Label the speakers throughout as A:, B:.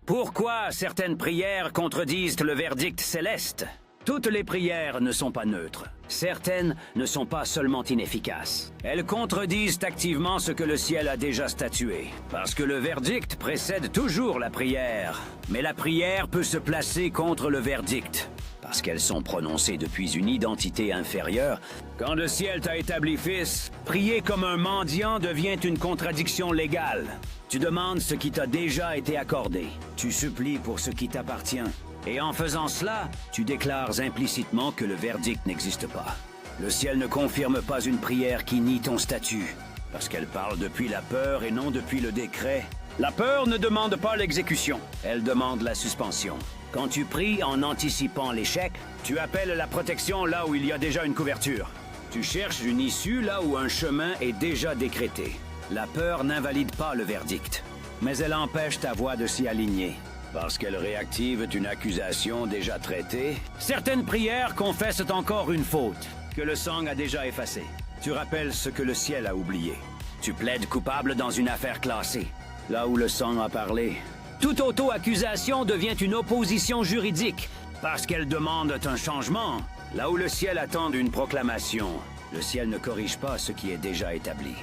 A: Pourquoi certaines prières contredisent le verdict céleste? Toutes les prières ne sont pas neutres. Certaines ne sont pas seulement inefficaces. Elles contredisent activement ce que le ciel a déjà statué. Parce que le verdict précède toujours la prière. Mais la prière peut se placer contre le verdict. Parce qu'elles sont prononcées depuis une identité inférieure. Quand le ciel t'a établi fils, prier comme un mendiant devient une contradiction légale. Tu demandes ce qui t'a déjà été accordé. Tu supplies pour ce qui t'appartient. Et en faisant cela, tu déclares implicitement que le verdict n'existe pas. Le ciel ne confirme pas une prière qui nie ton statut, parce qu'elle parle depuis la peur et non depuis le décret. La peur ne demande pas l'exécution, elle demande la suspension. Quand tu pries en anticipant l'échec, tu appelles la protection là où il y a déjà une couverture. Tu cherches une issue là où un chemin est déjà décrété. La peur n'invalide pas le verdict, mais elle empêche ta voix de s'y aligner. Parce qu'elle réactive une accusation déjà traitée, certaines prières confessent encore une faute que le sang a déjà effacée. Tu rappelles ce que le ciel a oublié. Tu plaides coupable dans une affaire classée, là où le sang a parlé. Toute auto-accusation devient une opposition juridique, parce qu'elle demande un changement, là où le ciel attend une proclamation. Le ciel ne corrige pas ce qui est déjà établi.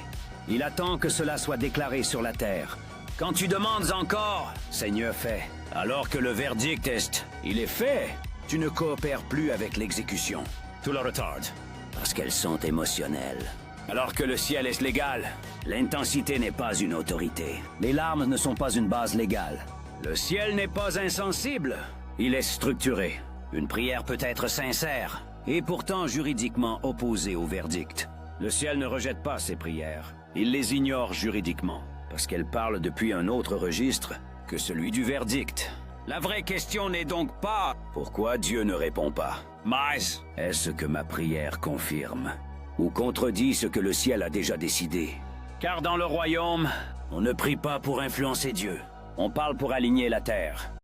A: Il attend que cela soit déclaré sur la terre. Quand tu demandes encore, Seigneur fait. Alors que le verdict il est fait, tu ne coopères plus avec l'exécution. Tu la retardes. Parce qu'elles sont émotionnelles. Alors que le ciel est légal, l'intensité n'est pas une autorité. Les larmes ne sont pas une base légale. Le ciel n'est pas insensible, il est structuré. Une prière peut être sincère, et pourtant juridiquement opposée au verdict. Le ciel ne rejette pas ces prières, il les ignore juridiquement. Parce qu'elle parle depuis un autre registre que celui du verdict. La vraie question n'est donc pas « Pourquoi Dieu ne répond pas ?» mais « Est-ce que ma prière confirme ou contredit ce que le ciel a déjà décidé ?» Car dans le royaume, on ne prie pas pour influencer Dieu. On parle pour aligner la terre.